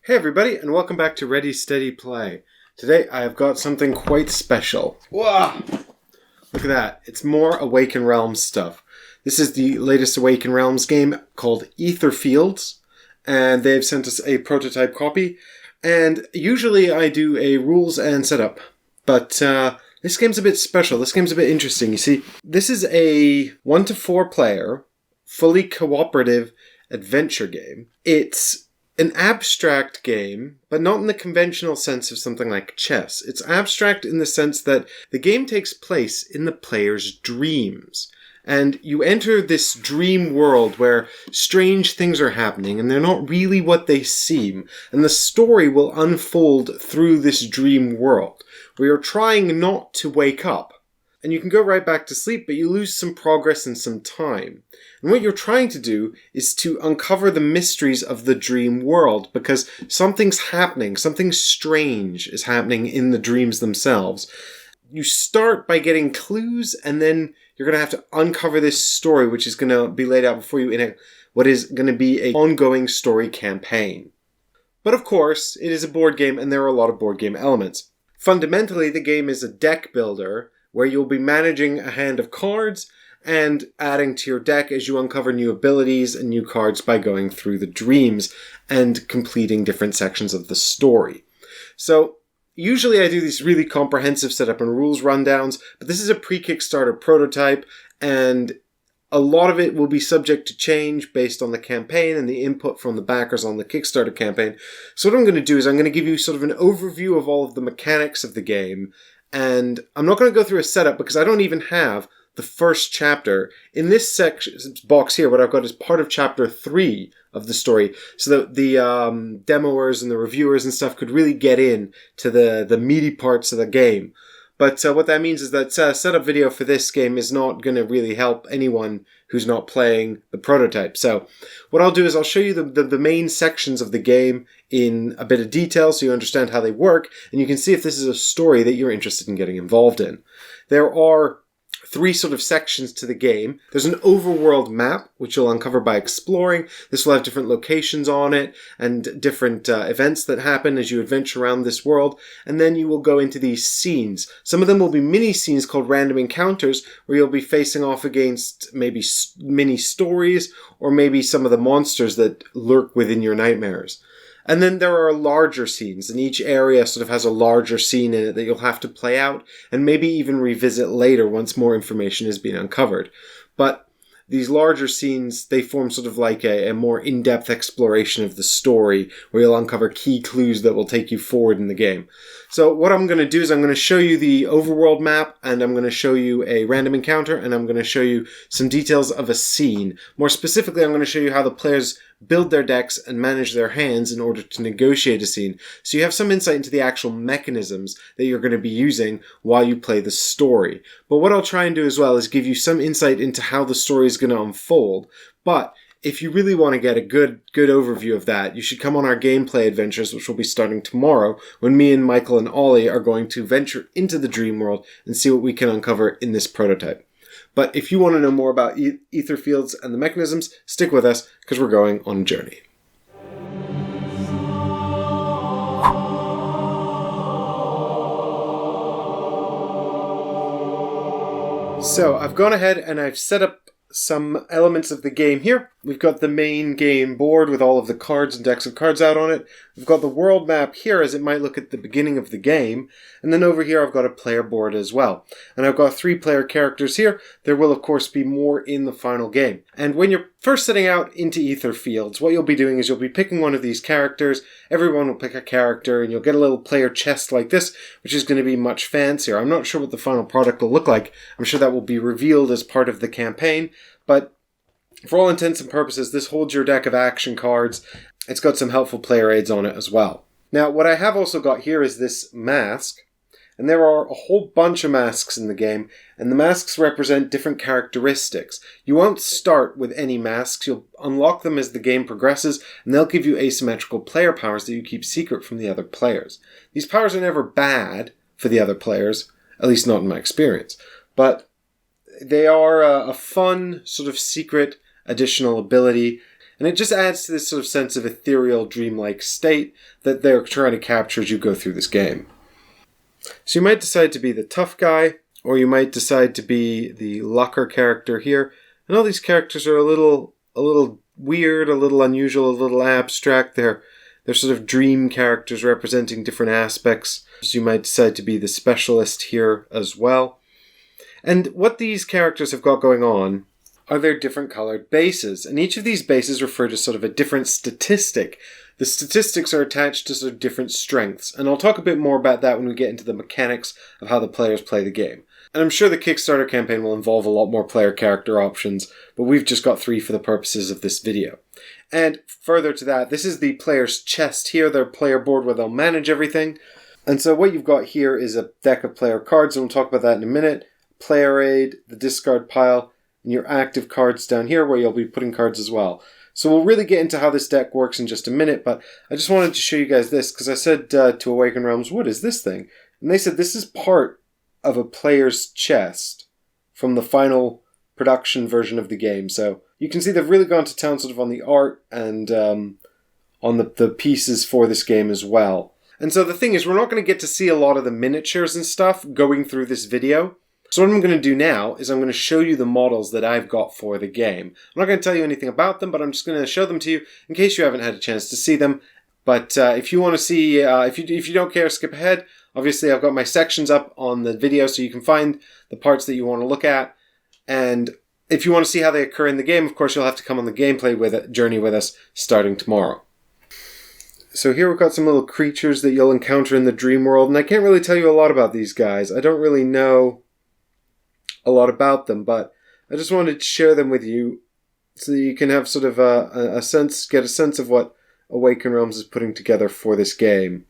Hey everybody, and welcome back to Ready Steady Play. Today I have got something quite special. Whoa! Look at that. It's more Awaken Realms stuff. This is the latest Awaken Realms game called Etherfields, and they've sent us a prototype copy. And usually I do a rules and setup, but this game's a bit special. This game's a bit interesting. You see, this is a 1 to 4 player, fully cooperative adventure game. It's an abstract game, but not in the conventional sense of something like chess. It's abstract in the sense that the game takes place in the player's dreams. And you enter this dream world where strange things are happening and they're not really what they seem. And the story will unfold through this dream world, where you're trying not to wake up. And you can go right back to sleep, but you lose some progress and some time. And what you're trying to do is to uncover the mysteries of the dream world, because something's happening, something strange is happening in the dreams themselves. You start by getting clues, and then you're going to have to uncover this story, which is going to be laid out before you in what is going to be an ongoing story campaign. But of course, it is a board game, and there are a lot of board game elements. Fundamentally, the game is a deck builder, where you'll be managing a hand of cards and adding to your deck as you uncover new abilities and new cards by going through the dreams and completing different sections of the story. So, usually I do these really comprehensive setup and rules rundowns, but this is a pre-Kickstarter prototype, and a lot of it will be subject to change based on the campaign and the input from the backers on the Kickstarter campaign. So what I'm going to do is I'm going to give you sort of an overview of all of the mechanics of the game, and I'm not going to go through a setup because I don't even have the first chapter. In this section box here, what I've got is part of chapter 3 of the story, so that the demoers and the reviewers and stuff could really get in to the meaty parts of the game. But what that means is that setup video for this game is not going to really help anyone who's not playing the prototype. So what I'll do is I'll show you the main sections of the game in a bit of detail so you understand how they work, and you can see if this is a story that you're interested in getting involved in. There are 3 sort of sections to the game. There's an overworld map, which you'll uncover by exploring. This will have different locations on it and different events that happen as you adventure around this world. And then you will go into these scenes. Some of them will be mini scenes called random encounters, where you'll be facing off against maybe mini stories or maybe some of the monsters that lurk within your nightmares. And then there are larger scenes, and each area sort of has a larger scene in it that you'll have to play out and maybe even revisit later once more information has been uncovered. But these larger scenes, they form sort of like a more in-depth exploration of the story, where you'll uncover key clues that will take you forward in the game. So what I'm going to do is I'm going to show you the overworld map, and I'm going to show you a random encounter, and I'm going to show you some details of a scene. More specifically, I'm going to show you how the players build their decks and manage their hands in order to negotiate a scene. So you have some insight into the actual mechanisms that you're going to be using while you play the story. But what I'll try and do as well is give you some insight into how the story is going to unfold. But if you really want to get a good overview of that, you should come on our gameplay adventures, which will be starting tomorrow, when me and Michael and Ollie are going to venture into the dream world and see what we can uncover in this prototype. But if you want to know more about Etherfields and the mechanisms, stick with us, because we're going on a journey. So I've gone ahead and I've set up some elements of the game here. We've got the main game board with all of the cards and decks of cards out on it. We've got the world map here as it might look at the beginning of the game. And then over here I've got a player board as well. And I've got 3 player characters here. There will of course be more in the final game. And when you're first setting out into Etherfields, what you'll be doing is you'll be picking one of these characters. Everyone will pick a character and you'll get a little player chest like this, which is going to be much fancier. I'm not sure what the final product will look like. I'm sure that will be revealed as part of the campaign. But for all intents and purposes, this holds your deck of action cards. It's got some helpful player aids on it as well. Now, what I have also got here is this mask. And there are a whole bunch of masks in the game, and the masks represent different characteristics. You won't start with any masks, you'll unlock them as the game progresses, and they'll give you asymmetrical player powers that you keep secret from the other players. These powers are never bad for the other players, at least not in my experience, but they are a fun, sort of secret additional ability, And it just adds to this sort of sense of ethereal, dreamlike state that they're trying to capture as you go through this game. So you might decide to be the tough guy, or you might decide to be the Lucker character here. And all these characters are a little weird, a little unusual, a little abstract. They're sort of dream characters representing different aspects. So you might decide to be the specialist here as well. And what these characters have got going on are their different colored bases. And each of these bases refer to sort of a different statistic. The statistics are attached to sort of different strengths. And I'll talk a bit more about that when we get into the mechanics of how the players play the game. And I'm sure the Kickstarter campaign will involve a lot more player character options, but we've just got 3 for the purposes of this video. And further to that, this is the player's chest here, their player board where they'll manage everything. And so what you've got here is a deck of player cards, and we'll talk about that in a minute. Player aid, the discard pile, and your active cards down here where you'll be putting cards as well. So we'll really get into how this deck works in just a minute, but I just wanted to show you guys this, because I said to Awaken Realms, what is this thing? And they said this is part of a player's chest from the final production version of the game. So you can see they've really gone to town sort of on the art and on the pieces for this game as well. And so the thing is, we're not going to get to see a lot of the miniatures and stuff going through this video. So what I'm going to do now is I'm going to show you the models that I've got for the game. I'm not going to tell you anything about them, but I'm just going to show them to you in case you haven't had a chance to see them. But if you want to see, if you don't care, skip ahead. Obviously, I've got my sections up on the video so you can find the parts that you want to look at. And if you want to see how they occur in the game, of course, you'll have to come on the gameplay journey with us starting tomorrow. So here we've got some little creatures that you'll encounter in the dream world. And I can't really tell you a lot about these guys. I don't really know a lot about them, but I just wanted to share them with you so that you can have sort of get a sense of what Awaken Realms is putting together for this game.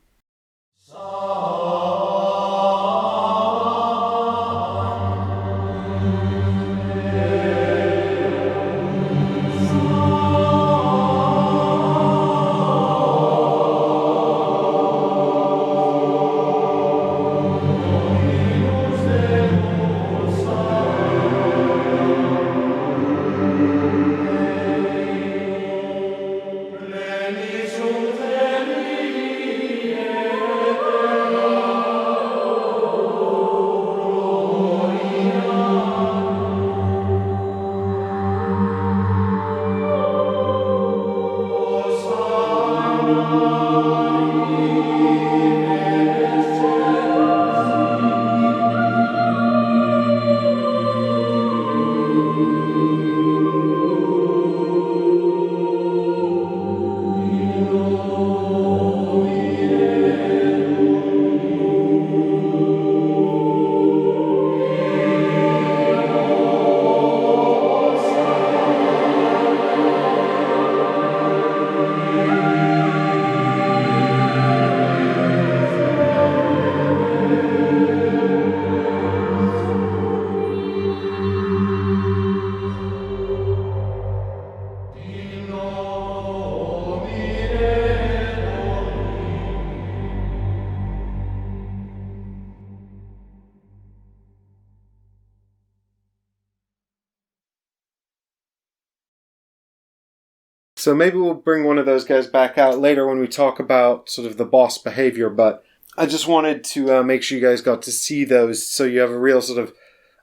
So maybe we'll bring one of those guys back out later when we talk about sort of the boss behavior, but I just wanted to make sure you guys got to see those so you have a real sort of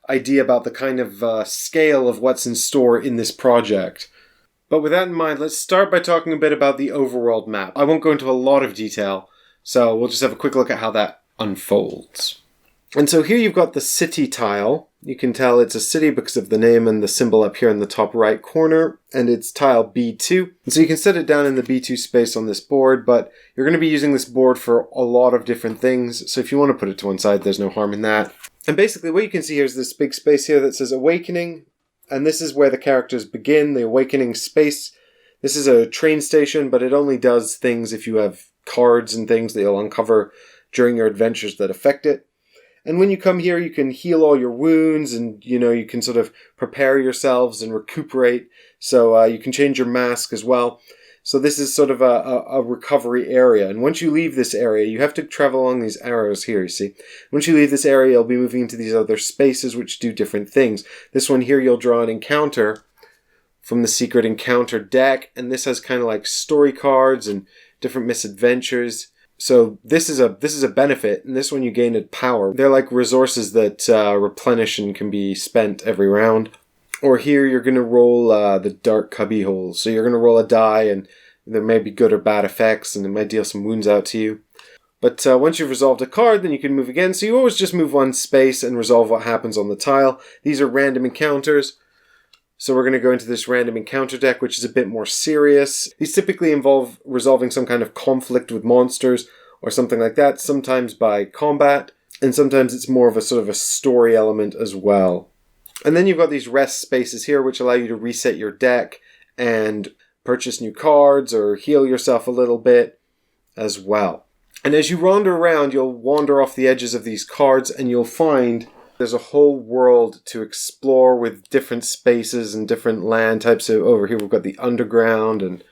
idea about the kind of scale of what's in store in this project. But with that in mind, let's start by talking a bit about the Overworld Map. I won't go into a lot of detail, so we'll just have a quick look at how that unfolds. And so here you've got the city tile. You can tell it's a city because of the name and the symbol up here in the top right corner, and it's tile B2. And so you can set it down in the B2 space on this board, but you're going to be using this board for a lot of different things, so if you want to put it to one side, there's no harm in that. And basically what you can see here is this big space here that says Awakening, and this is where the characters begin, the Awakening space. This is a train station, but it only does things if you have cards and things that you'll uncover during your adventures that affect it. And when you come here, you can heal all your wounds and, you can sort of prepare yourselves and recuperate. So you can change your mask as well. So this is sort of a recovery area. And once you leave this area, you have to travel along these arrows here, you see. Once you leave this area, you'll be moving into these other spaces which do different things. This one here, you'll draw an encounter from the Secret Encounter deck, and this has kind of like story cards and different misadventures. So this is a benefit, and this one you gain at power. They're like resources that replenish and can be spent every round. Or here you're going to roll the dark cubbyhole. So you're going to roll a die, and there may be good or bad effects, and it might deal some wounds out to you. But once you've resolved a card, then you can move again. So you always just move one space and resolve what happens on the tile. These are random encounters. So we're going to go into this random encounter deck, which is a bit more serious. These typically involve resolving some kind of conflict with monsters or something like that, sometimes by combat, and sometimes it's more of a sort of a story element as well. And then you've got these rest spaces here, which allow you to reset your deck and purchase new cards or heal yourself a little bit as well. And as you wander around, you'll wander off the edges of these cards and you'll find there's a whole world to explore with different spaces and different land types. So over here we've got the underground and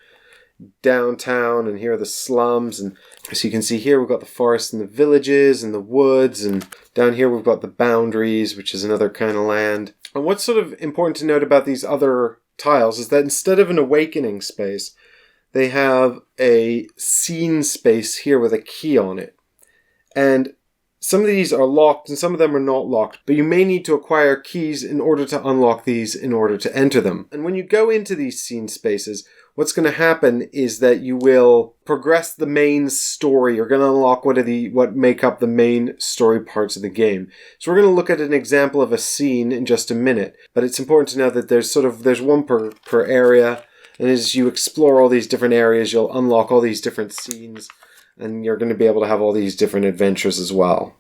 downtown, and here are the slums. And so you can see here we've got the forest and the villages and the woods, and down here we've got the boundaries, which is another kind of land. And what's sort of important to note about these other tiles is that instead of an awakening space, they have a scene space here with a key on it. And some of these are locked and some of them are not locked, but you may need to acquire keys in order to unlock these in order to enter them. And when you go into these scene spaces, what's going to happen is that you will progress the main story. You're going to unlock what make up the main story parts of the game. So we're going to look at an example of a scene in just a minute, but it's important to know that there's one per area. And as you explore all these different areas, you'll unlock all these different scenes, and you're going to be able to have all these different adventures as well.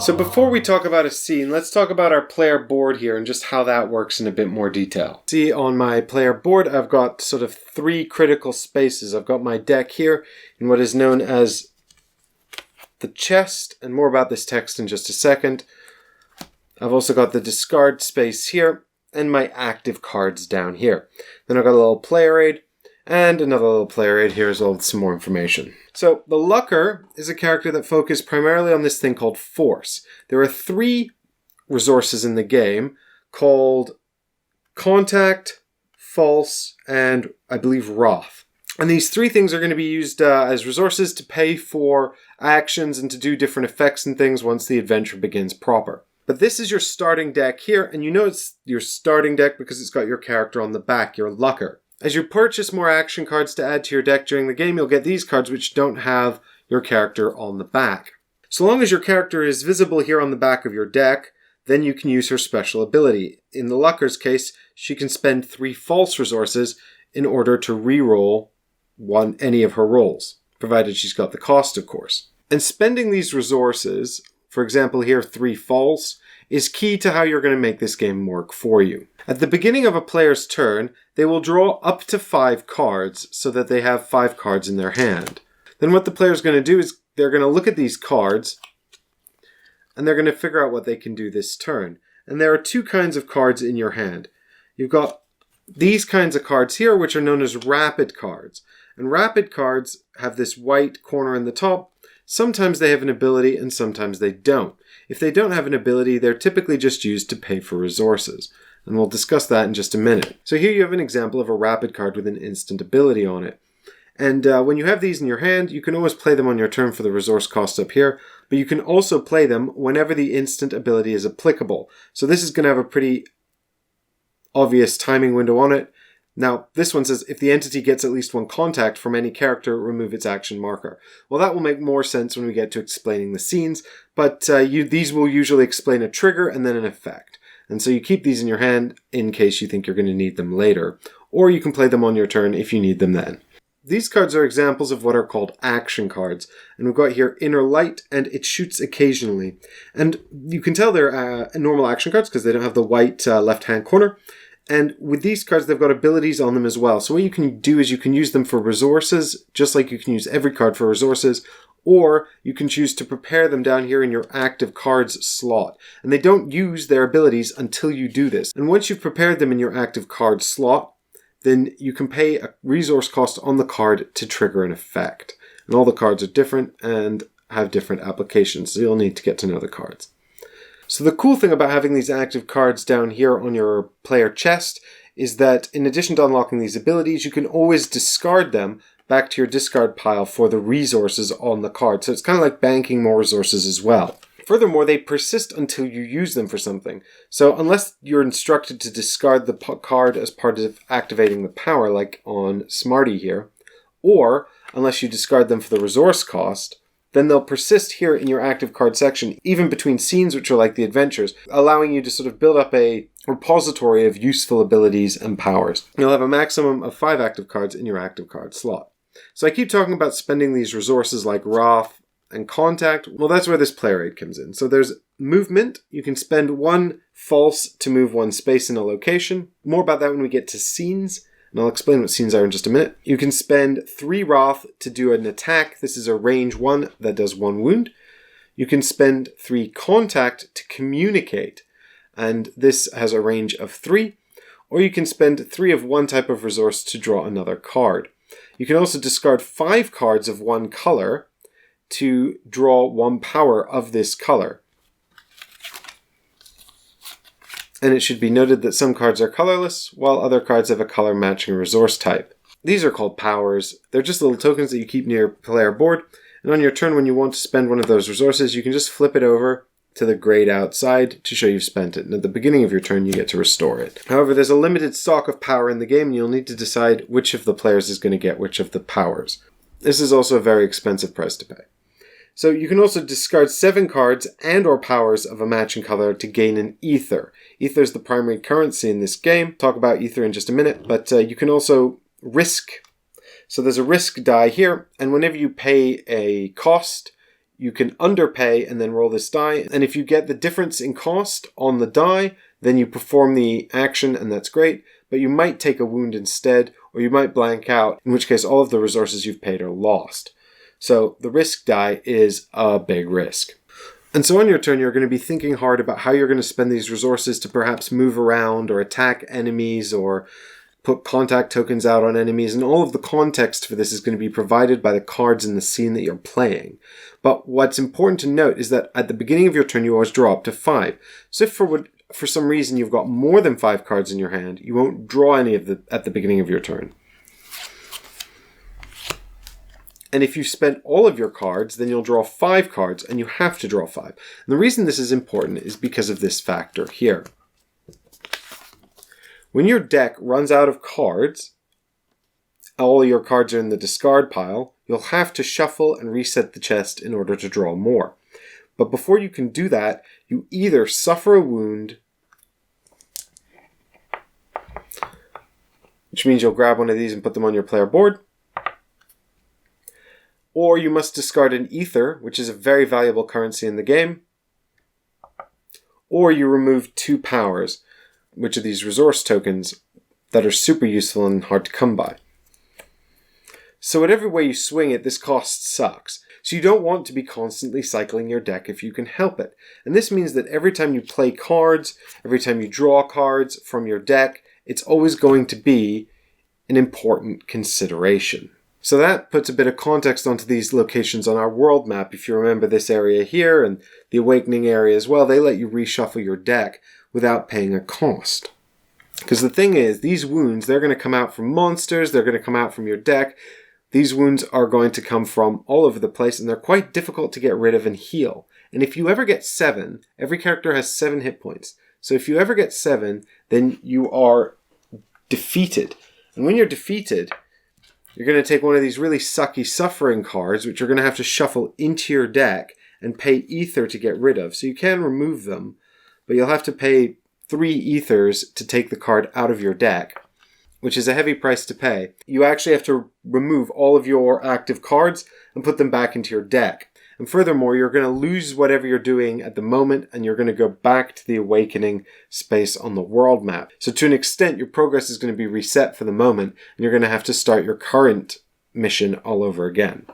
So before we talk about a scene, let's talk about our player board here and just how that works in a bit more detail. See, on my player board, I've got sort of 3 critical spaces. I've got my deck here in what is known as the chest, and more about this text in just a second. I've also got the discard space here, and my active cards down here. Then I've got a little player aid, and another little player aid here as well with some more information. So the Lucker is a character that focuses primarily on this thing called Force. There are 3 resources in the game called Contact, False, and I believe Wrath. And these 3 things are going to be used as resources to pay for actions and to do different effects and things once the adventure begins proper. But this is your starting deck here, and you know it's your starting deck because it's got your character on the back, your Lucker. As you purchase more action cards to add to your deck during the game, you'll get these cards which don't have your character on the back. So long as your character is visible here on the back of your deck, then you can use her special ability. In the Lucker's case, she can spend 3 false resources in order to re-roll any of her rolls, provided she's got the cost, of course. And spending these resources, for example here 3 false, is key to how you're going to make this game work for you. At the beginning of a player's turn, they will draw up to 5 cards so that they have 5 cards in their hand. Then what the player's going to do is they're going to look at these cards and they're going to figure out what they can do this turn. And there are 2 kinds of cards in your hand. You've got these kinds of cards here, which are known as rapid cards. And rapid cards have this white corner in the top. Sometimes they have an ability and sometimes they don't. If they don't have an ability, they're typically just used to pay for resources. And we'll discuss that in just a minute. So here you have an example of a rapid card with an instant ability on it. And when you have these in your hand, you can always play them on your turn for the resource cost up here, but you can also play them whenever the instant ability is applicable. So this is going to have a pretty obvious timing window on it. Now, this one says, if the entity gets at least 1 contact from any character, remove its action marker. Well, that will make more sense when we get to explaining the scenes, but these will usually explain a trigger and then an effect. And so you keep these in your hand in case you think you're going to need them later, or you can play them on your turn if you need them then. These cards are examples of what are called action cards, and we've got here Inner Light and It Shoots Occasionally. And you can tell they're normal action cards because they don't have the white left-hand corner. And with these cards, they've got abilities on them as well. So what you can do is you can use them for resources, just like you can use every card for resources, or you can choose to prepare them down here in your active cards slot. And they don't use their abilities until you do this. And once you've prepared them in your active card slot, then you can pay a resource cost on the card to trigger an effect. And all the cards are different and have different applications, so you'll need to get to know the cards. So the cool thing about having these active cards down here on your player chest is that in addition to unlocking these abilities, you can always discard them back to your discard pile for the resources on the card. So it's kind of like banking more resources as well. Furthermore, they persist until you use them for something. So unless you're instructed to discard the card as part of activating the power, like on Smarty here, or unless you discard them for the resource cost, then they'll persist here in your active card section, even between scenes, which are like the adventures, allowing you to sort of build up a repository of useful abilities and powers. You'll have a maximum of 5 active cards in your active card slot. So I keep talking about spending these resources like Wrath and Contact. Well, that's where this player aid comes in. So there's movement. You can spend 1 false to move 1 space in a location. More about that when we get to scenes. And I'll explain what scenes are in just a minute. You can spend 3 Wrath to do an attack. This is a range 1 that does 1 wound. You can spend 3 Contact to communicate, and this has a range of 3. Or you can spend 3 of 1 type of resource to draw another card. You can also discard 5 cards of 1 color to draw 1 power of this color. And it should be noted that some cards are colorless, while other cards have a color matching resource type. These are called powers. They're just little tokens that you keep near your player board, and on your turn when you want to spend one of those resources, you can just flip it over to the grayed out side to show you've spent it, and at the beginning of your turn you get to restore it. However, there's a limited stock of power in the game, and you'll need to decide which of the players is going to get which of the powers. This is also a very expensive price to pay. So you can also discard 7 cards and or powers of a matching color to gain an Ether. Ether is the primary currency in this game. Talk about Ether in just a minute, but you can also risk. So there's a risk die here, and whenever you pay a cost, you can underpay and then roll this die. And if you get the difference in cost on the die, then you perform the action, and that's great. But you might take a wound instead, or you might blank out, in which case all of the resources you've paid are lost. So the risk die is a big risk. And so on your turn, you're going to be thinking hard about how you're going to spend these resources to perhaps move around or attack enemies or put contact tokens out on enemies. And all of the context for this is going to be provided by the cards in the scene that you're playing. But what's important to note is that at the beginning of your turn, you always draw up to 5. So if for some reason you've got more than 5 cards in your hand, you won't draw any of at the beginning of your turn. And if you spend all of your cards, then you'll draw 5 cards, and you have to draw 5. And the reason this is important is because of this factor here. When your deck runs out of cards, all your cards are in the discard pile, you'll have to shuffle and reset the chest in order to draw more. But before you can do that, you either suffer a wound, which means you'll grab one of these and put them on your player board, or you must discard an Ether, which is a very valuable currency in the game, or you remove 2 powers, which are these resource tokens that are super useful and hard to come by. So whatever way you swing it, this cost sucks. So you don't want to be constantly cycling your deck if you can help it. And this means that every time you play cards, every time you draw cards from your deck, it's always going to be an important consideration. So that puts a bit of context onto these locations on our world map. If you remember this area here and the Awakening area as well, they let you reshuffle your deck without paying a cost. Because the thing is, these wounds, they're going to come out from monsters, they're going to come out from your deck. These wounds are going to come from all over the place, and they're quite difficult to get rid of and heal. And if you ever get 7, every character has 7 hit points. So if you ever get 7, then you are defeated. And when you're defeated, you're going to take one of these really sucky suffering cards, which you're going to have to shuffle into your deck and pay Ether to get rid of. So you can remove them, but you'll have to pay 3 Ethers to take the card out of your deck, which is a heavy price to pay. You actually have to remove all of your active cards and put them back into your deck. And furthermore, you're going to lose whatever you're doing at the moment, and you're going to go back to the Awakening space on the world map. So to an extent, your progress is going to be reset for the moment, and you're going to have to start your current mission all over again.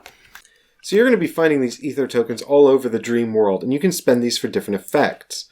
So you're going to be finding these Ether tokens all over the dream world, and you can spend these for different effects.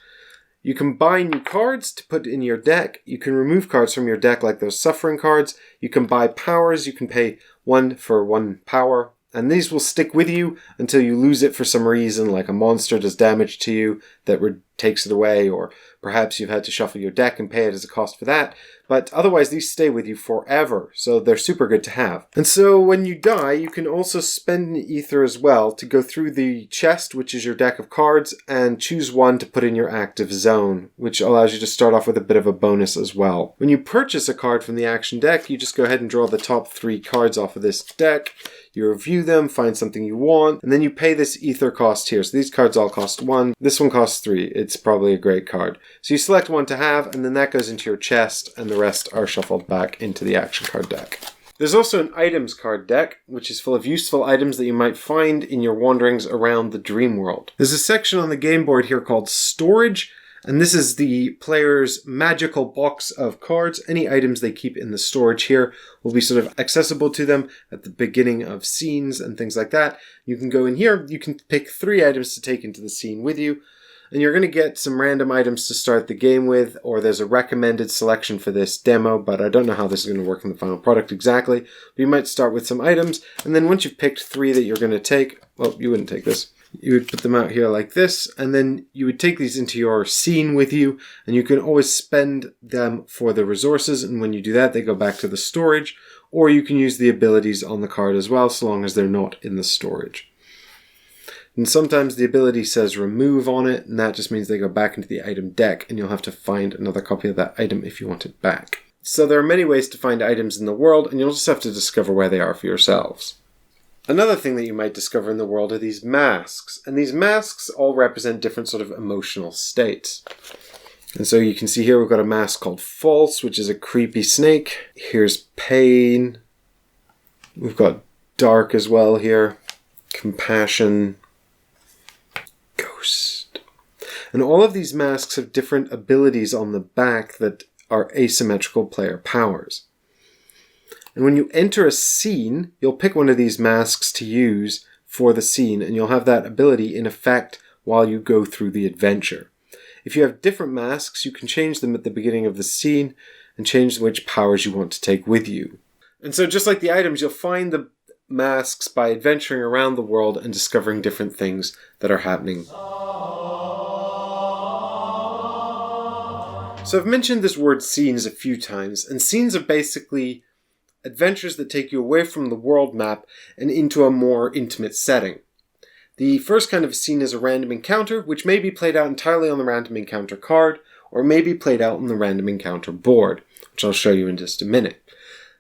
You can buy new cards to put in your deck. You can remove cards from your deck like those suffering cards. You can buy powers. You can pay 1 for 1 power, And these will stick with you until you lose it for some reason, like a monster does damage to you that takes it away, or perhaps you've had to shuffle your deck and pay it as a cost for that. But otherwise, these stay with you forever, so they're super good to have. And so when you die, you can also spend an ether as well to go through the chest, which is your deck of cards, and choose one to put in your active zone, which allows you to start off with a bit of a bonus as well. When you purchase a card from the action deck, you just go ahead and draw the top 3 cards off of this deck. You review them, find something you want, and then you pay this ether cost here. So these cards all cost 1. This one costs 3. It's probably a great card. So you select one to have, and then that goes into your chest, and the rest are shuffled back into the action card deck. There's also an items card deck, which is full of useful items that you might find in your wanderings around the dream world. There's a section on the game board here called Storage, and this is the player's magical box of cards. Any items they keep in the storage here will be sort of accessible to them at the beginning of scenes and things like that. You can go in here, you can pick 3 items to take into the scene with you, and you're going to get some random items to start the game with, or there's a recommended selection for this demo, but I don't know how this is going to work in the final product exactly. But you might start with some items, and then once you've picked 3 that you're going to take, well, you wouldn't take this. You would put them out here like this, and then you would take these into your scene with you, and you can always spend them for the resources, and when you do that, they go back to the storage, or you can use the abilities on the card as well, so long as they're not in the storage. And sometimes the ability says remove on it, and that just means they go back into the item deck, and you'll have to find another copy of that item if you want it back. So there are many ways to find items in the world, and you'll just have to discover where they are for yourselves. Another thing that you might discover in the world are these masks. And these masks all represent different sort of emotional states. And so you can see here we've got a mask called False, which is a creepy snake. Here's Pain. We've got Dark as well here. Compassion. Ghost. And all of these masks have different abilities on the back that are asymmetrical player powers. And when you enter a scene, you'll pick one of these masks to use for the scene, and you'll have that ability in effect while you go through the adventure. If you have different masks, you can change them at the beginning of the scene and change which powers you want to take with you. And so just like the items, you'll find the masks by adventuring around the world and discovering different things that are happening. So I've mentioned this word scenes a few times, and scenes are basically adventures that take you away from the world map and into a more intimate setting. The first kind of scene is a random encounter, which may be played out entirely on the random encounter card, or may be played out on the random encounter board, which I'll show you in just a minute.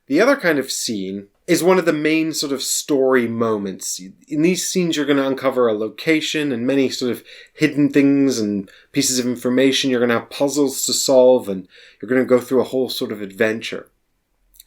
The other kind of scene is one of the main sort of story moments. In these scenes, you're going to uncover a location and many sort of hidden things and pieces of information. You're going to have puzzles to solve, and you're going to go through a whole sort of adventure.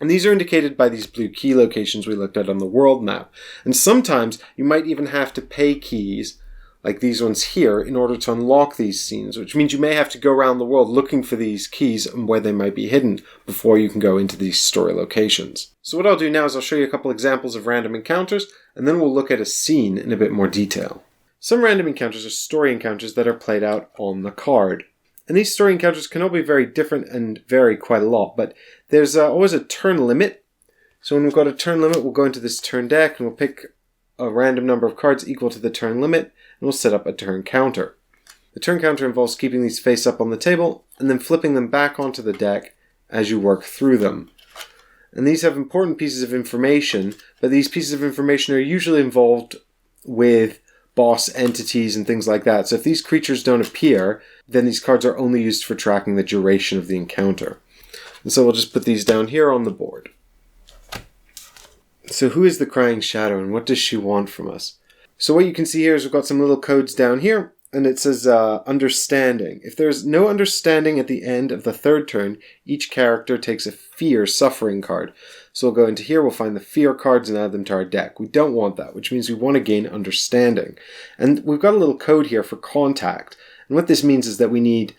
And these are indicated by these blue key locations we looked at on the world map. And sometimes you might even have to pay keys, like these ones here, in order to unlock these scenes, which means you may have to go around the world looking for these keys and where they might be hidden before you can go into these story locations. So what I'll do now is I'll show you a couple examples of random encounters, and then we'll look at a scene in a bit more detail. Some random encounters are story encounters that are played out on the card. And these story encounters can all be very different and vary quite a lot, but there's always a turn limit. So when we've got a turn limit, we'll go into this turn deck and we'll pick a random number of cards equal to the turn limit, and we'll set up a turn counter. The turn counter involves keeping these face up on the table and then flipping them back onto the deck as you work through them. And these have important pieces of information, but these pieces of information are usually involved with boss entities and things like that. So if these creatures don't appear, then these cards are only used for tracking the duration of the encounter. And so we'll just put these down here on the board. So who is the Crying Shadow and what does she want from us? So what you can see here is we've got some little codes down here, and it says understanding. If there's no understanding at the end of the third turn, each character takes a fear suffering card. So we'll go into here, we'll find the fear cards and add them to our deck. We don't want that, which means we want to gain understanding. And we've got a little code here for contact. And what this means is that we need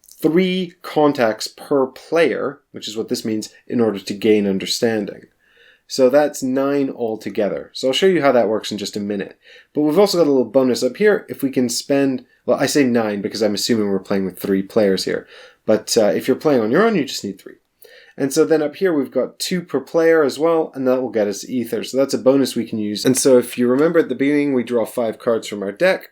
3 contacts per player, which is what this means, in order to gain understanding. So that's 9 altogether. So I'll show you how that works in just a minute. But we've also got a little bonus up here. If we can spend, well, I say 9 because I'm assuming we're playing with 3 players here. But if you're playing on your own, you just need 3. And so then up here we've got 2 per player as well, and that will get us ether. So that's a bonus we can use. And so if you remember at the beginning, we draw 5 cards from our deck,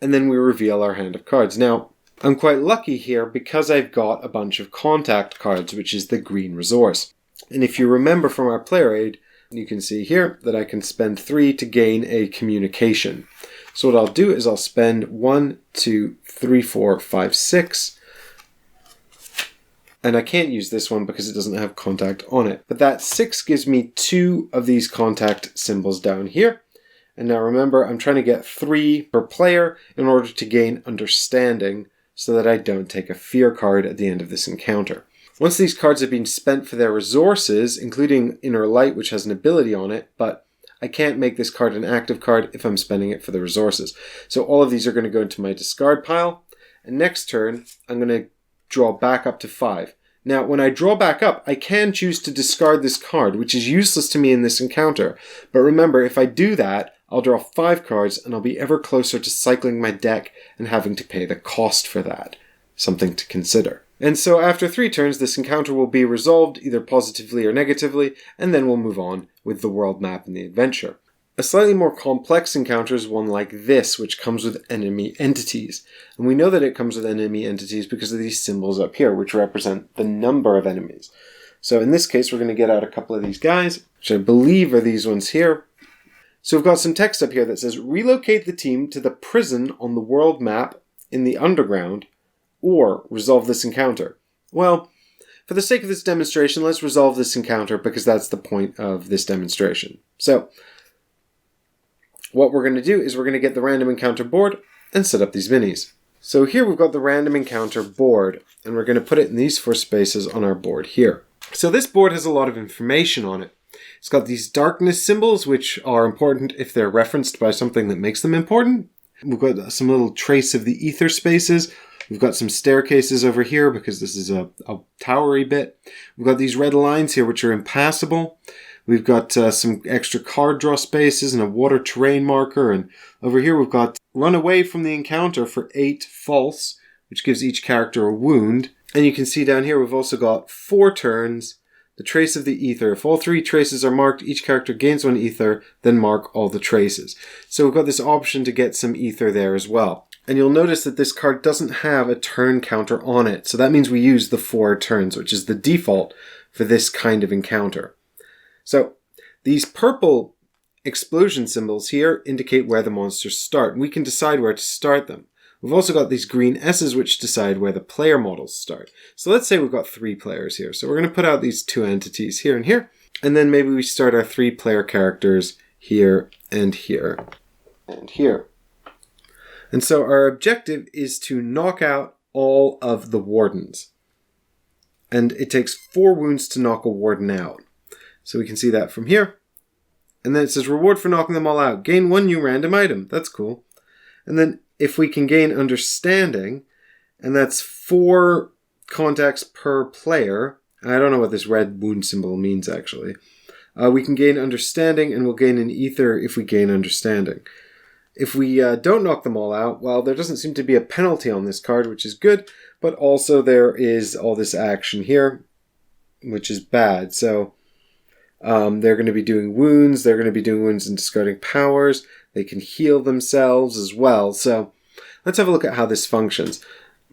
and then we reveal our hand of cards. Now, I'm quite lucky here because I've got a bunch of contact cards, which is the green resource. And if you remember from our player aid, you can see here that I can spend 3 to gain a communication. So what I'll do is I'll spend 1, 2, 3, 4, 5, 6. And I can't use this one because it doesn't have contact on it. But that 6 gives me 2 of these contact symbols down here. And now remember, I'm trying to get 3 per player in order to gain understanding so that I don't take a fear card at the end of this encounter. Once these cards have been spent for their resources, including Inner Light, which has an ability on it, but I can't make this card an active card if I'm spending it for the resources. So all of these are going to go into my discard pile. And next turn, I'm going to draw back up to 5. Now, when I draw back up, I can choose to discard this card, which is useless to me in this encounter. But remember, if I do that, I'll draw 5 cards and I'll be ever closer to cycling my deck and having to pay the cost for that. Something to consider. And so after 3 turns, this encounter will be resolved either positively or negatively, and then we'll move on with the world map and the adventure. A slightly more complex encounter is one like this, which comes with enemy entities. And we know that it comes with enemy entities because of these symbols up here, which represent the number of enemies. So in this case, we're going to get out a couple of these guys, which I believe are these ones here. So we've got some text up here that says, relocate the team to the prison on the world map in the underground, or resolve this encounter. Well, for the sake of this demonstration, let's resolve this encounter because that's the point of this demonstration. So, what we're going to do is we're going to get the random encounter board and set up these minis. So here we've got the random encounter board, and we're going to put it in these 4 spaces on our board here. So this board has a lot of information on it. It's got these darkness symbols, which are important if they're referenced by something that makes them important. We've got some little trace of the ether spaces. We've got some staircases over here because this is a towery bit. We've got these red lines here which are impassable. We've got some extra card draw spaces and a water terrain marker. And over here we've got run away from the encounter for 8 false, which gives each character a wound. And you can see down here we've also got 4 turns, the trace of the ether. If all 3 traces are marked, each character gains 1 ether, then mark all the traces. So we've got this option to get some ether there as well. And you'll notice that this card doesn't have a turn counter on it. So that means we use the 4 turns, which is the default for this kind of encounter. So these purple explosion symbols here indicate where the monsters start. And we can decide where to start them. We've also got these green S's which decide where the player models start. So let's say we've got 3 players here. So we're going to put out these 2 entities here and here. And then maybe we start our 3 player characters here and here and here. And so our objective is to knock out all of the wardens. And it takes 4 wounds to knock a warden out. So we can see that from here. And then it says reward for knocking them all out. Gain 1 new random item. That's cool. And then if we can gain understanding, and that's 4 contacts per player. I don't know what this red wound symbol means actually. We can gain understanding and we'll gain an ether if we gain understanding. If we don't knock them all out, well, there doesn't seem to be a penalty on this card, which is good, but also there is all this action here, which is bad. So they're going to be doing wounds, they're going to be doing wounds and discarding powers, they can heal themselves as well. So let's have a look at how this functions.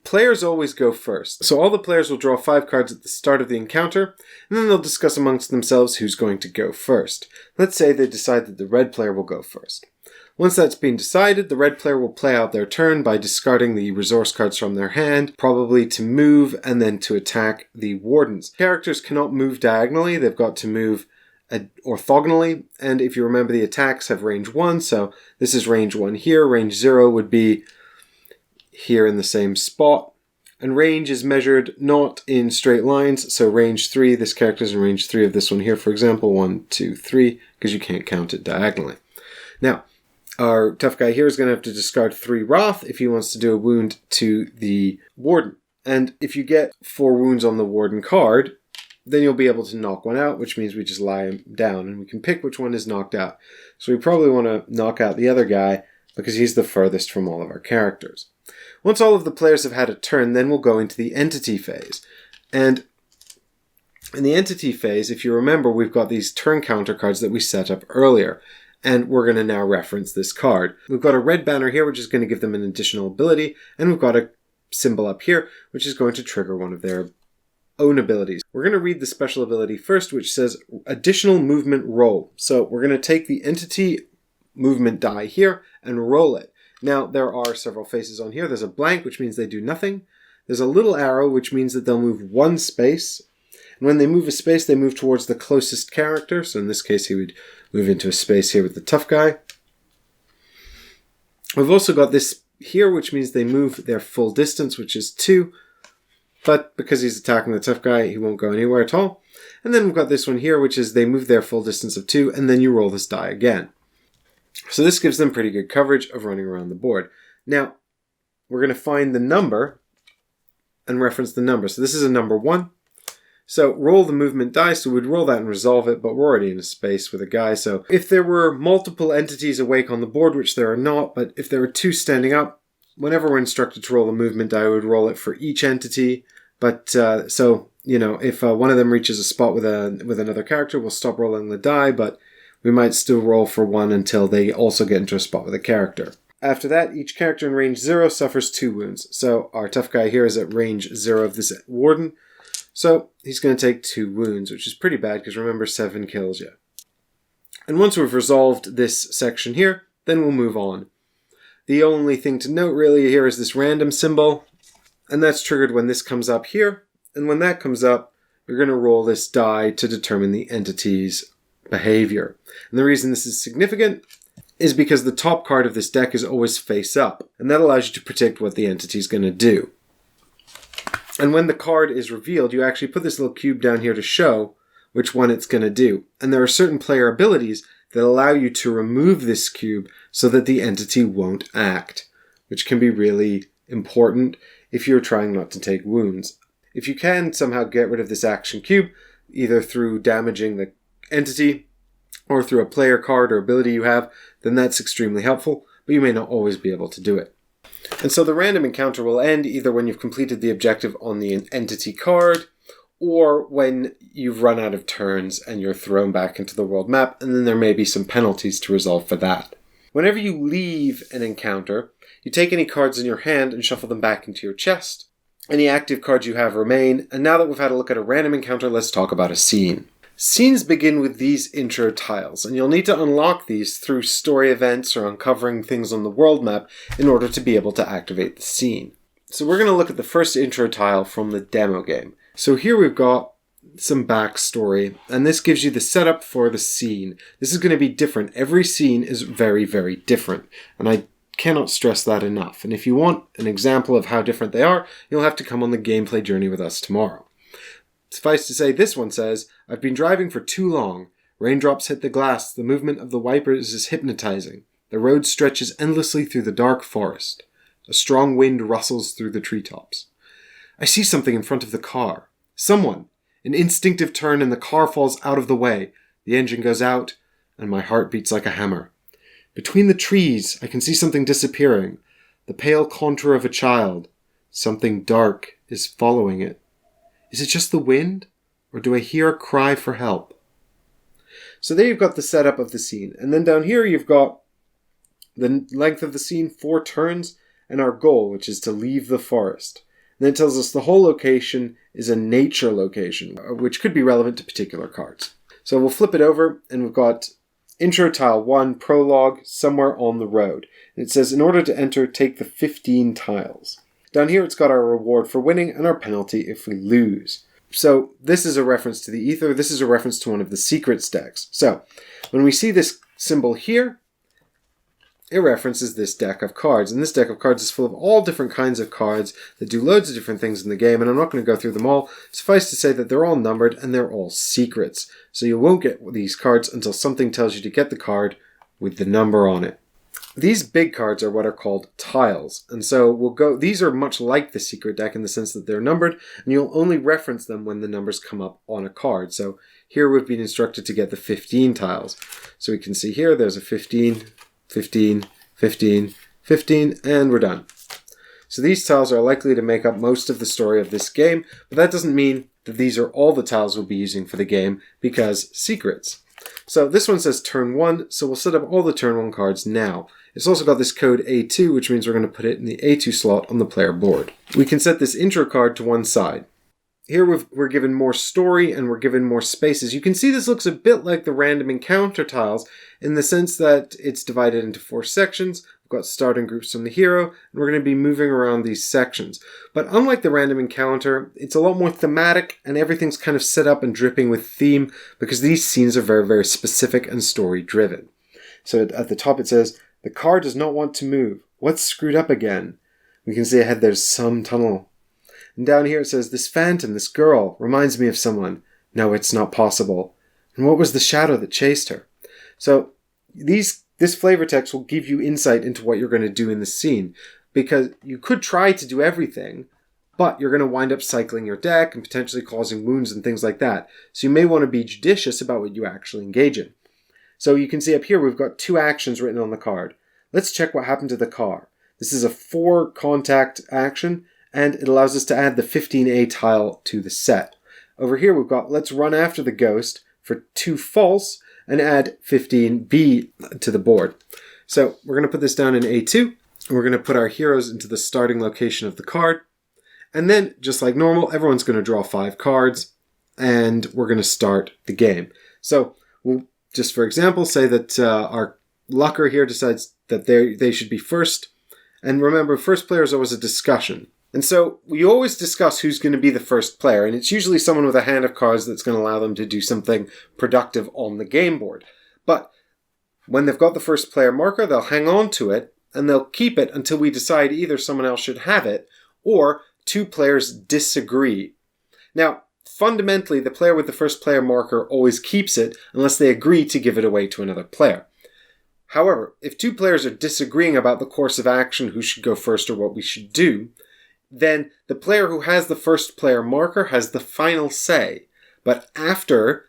Players always go first. So all the players will draw 5 cards at the start of the encounter, and then they'll discuss amongst themselves who's going to go first. Let's say they decide that the red player will go first. Once that's been decided, the red player will play out their turn by discarding the resource cards from their hand, probably to move and then to attack the wardens. Characters cannot move diagonally, they've got to move orthogonally, and if you remember the attacks have range 1, so this is range 1 here, range 0 would be here in the same spot, and range is measured not in straight lines, so range 3, this character's in range 3 of this one here, for example, 1, 2, 3, because you can't count it diagonally. Now, our tough guy here is going to have to discard 3 Wrath if he wants to do a wound to the Warden. And if you get 4 wounds on the Warden card, then you'll be able to knock one out, which means we just lie him down and we can pick which one is knocked out. So we probably want to knock out the other guy because he's the furthest from all of our characters. Once all of the players have had a turn, then we'll go into the entity phase. And In the entity phase, if you remember, we've got these turn counter cards that we set up earlier. And we're going to now reference this card. We've got a red banner here, which is going to give them an additional ability. And we've got a symbol up here, which is going to trigger one of their own abilities. We're going to read the special ability first, which says additional movement roll. So we're going to take the entity movement die here and roll it. Now, there are several faces on here. There's a blank, which means they do nothing. There's a little arrow, which means that they'll move one space. And when they move a space, they move towards the closest character. So in this case, he would move into a space here with the tough guy. We've also got this here, which means they move their full distance, which is 2. But because he's attacking the tough guy, he won't go anywhere at all. And then we've got this one here, which is they move their full distance of 2, and then you roll this die again. So this gives them pretty good coverage of running around the board. Now, we're going to find the number and reference the number. So this is a number 1. So roll the movement die, so we'd roll that and resolve it, but we're already in a space with a guy. So if there were multiple entities awake on the board, which there are not, but if there were 2 standing up, whenever we're instructed to roll the movement die, we would roll it for each entity. But so, you know, if one of them reaches a spot with another character, we'll stop rolling the die, but we might still roll for one until they also get into a spot with a character. After that, each character in range 0 suffers 2 wounds. So our tough guy here is at range 0 of this warden. So he's going to take 2 wounds, which is pretty bad because remember 7 kills you. And once we've resolved this section here, then we'll move on. The only thing to note really here is this random symbol, and that's triggered when this comes up here. And when that comes up, you're going to roll this die to determine the entity's behavior. And the reason this is significant is because the top card of this deck is always face up, and that allows you to predict what the entity is going to do. And when the card is revealed, you actually put this little cube down here to show which one it's going to do. And there are certain player abilities that allow you to remove this cube so that the entity won't act, which can be really important if you're trying not to take wounds. If you can somehow get rid of this action cube, either through damaging the entity or through a player card or ability you have, then that's extremely helpful, but you may not always be able to do it. And so the random encounter will end either when you've completed the objective on the entity card, or when you've run out of turns and you're thrown back into the world map, and then there may be some penalties to resolve for that. Whenever you leave an encounter, you take any cards in your hand and shuffle them back into your chest. Any active cards you have remain, and now that we've had a look at a random encounter, let's talk about a scene. Scenes begin with these intro tiles, and you'll need to unlock these through story events or uncovering things on the world map in order to be able to activate the scene. So we're going to look at the first intro tile from the demo game. So here we've got some backstory, and this gives you the setup for the scene. This is going to be different. Every scene is very, very different, and I cannot stress that enough. And if you want an example of how different they are, you'll have to come on the gameplay journey with us tomorrow. Suffice to say, this one says, I've been driving for too long. Raindrops hit the glass. The movement of the wipers is hypnotizing. The road stretches endlessly through the dark forest. A strong wind rustles through the treetops. I see something in front of the car. Someone. An instinctive turn and the car falls out of the way. The engine goes out, and my heart beats like a hammer. Between the trees, I can see something disappearing. The pale contour of a child. Something dark is following it. Is it just the wind? Or do I hear a cry for help? So there you've got the setup of the scene. And then down here you've got the length of the scene, 4 turns, and our goal, which is to leave the forest. And then it tells us the whole location is a nature location, which could be relevant to particular cards. So we'll flip it over, and we've got Intro Tile 1, Prologue, Somewhere on the Road. And it says, in order to enter, take the 15 tiles. Down here it's got our reward for winning and our penalty if we lose. So this is a reference to the Ether. This is a reference to one of the secrets decks. So when we see this symbol here, it references this deck of cards. And this deck of cards is full of all different kinds of cards that do loads of different things in the game. And I'm not going to go through them all. Suffice to say that they're all numbered and they're all secrets. So you won't get these cards until something tells you to get the card with the number on it. These big cards are what are called tiles, and so these are much like the secret deck in the sense that they're numbered, and you'll only reference them when the numbers come up on a card. So here we've been instructed to get the 15 tiles. So we can see here there's a 15, 15, 15, 15, and we're done. So these tiles are likely to make up most of the story of this game, but that doesn't mean that these are all the tiles we'll be using for the game because secrets. So this one says turn 1, so we'll set up all the turn 1 cards now. It's also got this code A2, which means we're going to put it in the A2 slot on the player board. We can set this intro card to one side. Here we're given more story and we're given more spaces. You can see this looks a bit like the random encounter tiles in the sense that it's divided into 4 sections. We've got starting groups from the hero, and we're going to be moving around these sections. But unlike the random encounter, it's a lot more thematic and everything's kind of set up and dripping with theme because these scenes are very, very specific and story driven. So at the top it says, the car does not want to move. What's screwed up again? We can see ahead there's some tunnel. And down here it says, this phantom, this girl, reminds me of someone. No, it's not possible. And what was the shadow that chased her? So this flavor text will give you insight into what you're going to do in the scene. Because you could try to do everything, but you're going to wind up cycling your deck and potentially causing wounds and things like that. So you may want to be judicious about what you actually engage in. So you can see up here we've got 2 actions written on the card. Let's check what happened to the car. This is a 4 contact action, and it allows us to add the 15A tile to the set. Over here we've got let's run after the ghost for 2 false and add 15B to the board. So we're going to put this down in A2. We're going to put our heroes into the starting location of the card. And then, just like normal, everyone's going to draw 5 cards and we're going to start the game. So we'll just, for example, say that our lucker here decides that they should be first. And remember, first player is always a discussion. And so we always discuss who's going to be the first player, and it's usually someone with a hand of cards that's going to allow them to do something productive on the game board. But when they've got the first player marker, they'll hang on to it, and they'll keep it until we decide either someone else should have it, or 2 players disagree. Now, fundamentally, the player with the first player marker always keeps it unless they agree to give it away to another player. However, if 2 players are disagreeing about the course of action, who should go first or what we should do, then the player who has the first player marker has the final say. But after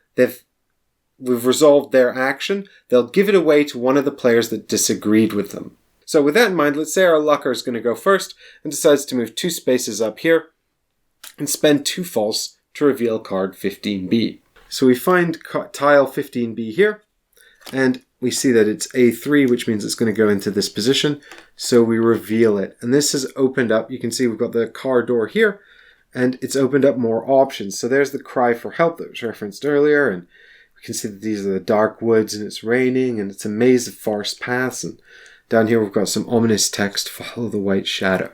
we've resolved their action, they'll give it away to one of the players that disagreed with them. So with that in mind, let's say our lucker is going to go first and decides to move 2 spaces up here and spend 2 false to reveal card 15B. So we find tile 15B here, and we see that it's A3, which means it's going to go into this position. So we reveal it. And this has opened up. You can see we've got the car door here, and it's opened up more options. So there's the cry for help that was referenced earlier. And we can see that these are the dark woods, and it's raining, and it's a maze of forest paths. And down here we've got some ominous text, follow the white shadow.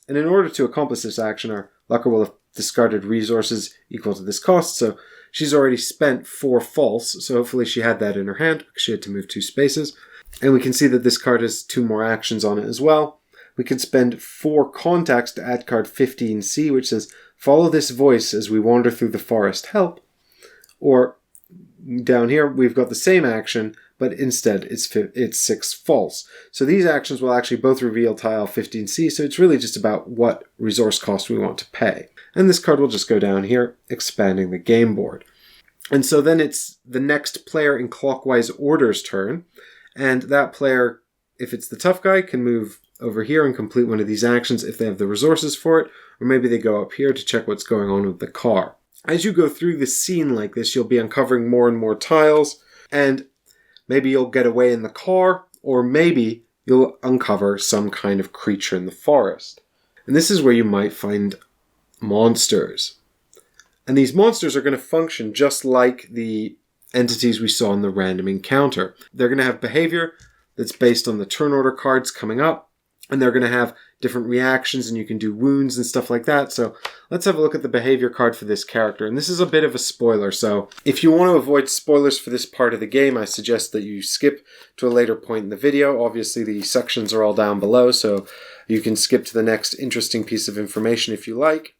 And in order to accomplish this action, our lucker will have discarded resources equal to this cost. So she's already spent 4 false, so hopefully she had that in her hand because she had to move 2 spaces. And we can see that this card has 2 more actions on it as well. We can spend 4 contacts to add card 15C, which says, follow this voice as we wander through the forest, help. Or down here, we've got the same action, but instead it's 6 false. So these actions will actually both reveal tile 15C, so it's really just about what resource cost we want to pay. And this card will just go down here, expanding the game board. And so then it's the next player in clockwise order's turn. And that player, if it's the tough guy, can move over here and complete one of these actions if they have the resources for it. Or maybe they go up here to check what's going on with the car. As you go through the scene like this, you'll be uncovering more and more tiles. And maybe you'll get away in the car. Or maybe you'll uncover some kind of creature in the forest. And this is where you might find monsters. And these monsters are going to function just like the entities we saw in the random encounter. They're going to have behavior that's based on the turn order cards coming up, and they're going to have different reactions, and you can do wounds and stuff like that. So let's have a look at the behavior card for this character. And this is a bit of a spoiler, so if you want to avoid spoilers for this part of the game, I suggest that you skip to a later point in the video. Obviously, the sections are all down below, so you can skip to the next interesting piece of information if you like.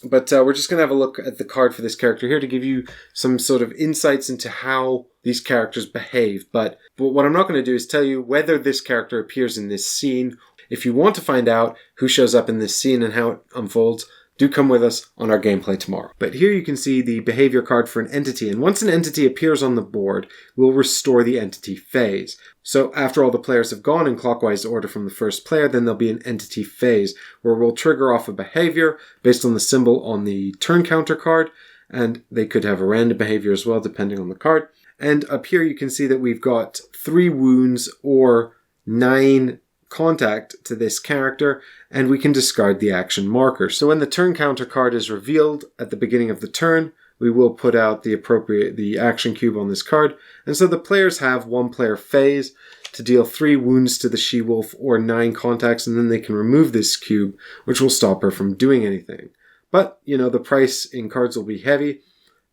But we're just going to have a look at the card for this character here to give you some sort of insights into how these characters behave. But what I'm not going to do is tell you whether this character appears in this scene. If you want to find out who shows up in this scene and how it unfolds, do come with us on our gameplay tomorrow. But here you can see the behavior card for an entity, and once an entity appears on the board, we'll restore the entity phase. So after all the players have gone in clockwise order from the first player, then there'll be an entity phase where we'll trigger off a behavior based on the symbol on the turn counter card, and they could have a random behavior as well depending on the card. And up here you can see that we've got 3 wounds or 9 contact to this character, and we can discard the action marker. So when the turn counter card is revealed at the beginning of the turn, we will put out the action cube on this card, and so the players have 1 player phase to deal 3 wounds to the she-wolf or 9 contacts, and then they can remove this cube, which will stop her from doing anything. But, the price in cards will be heavy,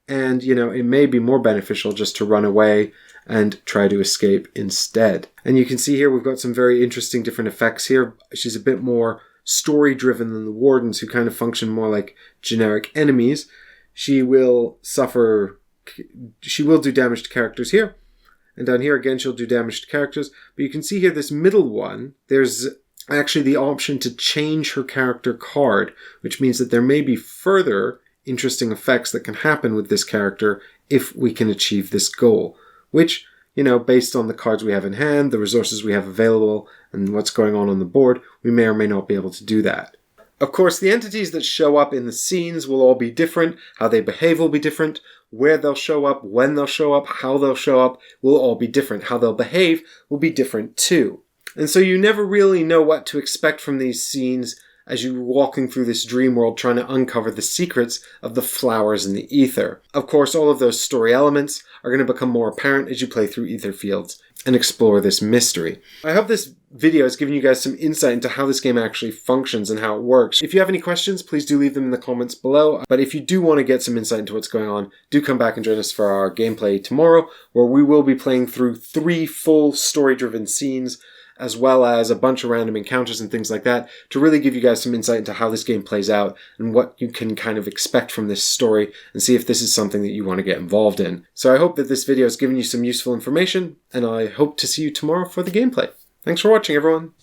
and, it may be more beneficial just to run away and try to escape instead. And you can see here we've got some very interesting different effects here. She's a bit more story-driven than the Wardens, who kind of function more like generic enemies. She will do damage to characters here. And down here again, she'll do damage to characters. But you can see here this middle one, there's actually the option to change her character card, which means that there may be further interesting effects that can happen with this character if we can achieve this goal. Which, based on the cards we have in hand, the resources we have available, and what's going on the board, we may or may not be able to do that. Of course, the entities that show up in the scenes will all be different. How they behave will be different. Where they'll show up, when they'll show up, how they'll show up will all be different. How they'll behave will be different too. And so you never really know what to expect from these scenes as you're walking through this dream world trying to uncover the secrets of the flowers in the ether. Of course, all of those story elements are going to become more apparent as you play through Etherfields and explore this mystery. I hope this video has given you guys some insight into how this game actually functions and how it works. If you have any questions, please do leave them in the comments below. But if you do want to get some insight into what's going on, do come back and join us for our gameplay tomorrow, where we will be playing through 3 full story-driven scenes, as well as a bunch of random encounters and things like that, to really give you guys some insight into how this game plays out and what you can kind of expect from this story, and see if this is something that you want to get involved in. So I hope that this video has given you some useful information, and I hope to see you tomorrow for the gameplay. Thanks for watching, everyone.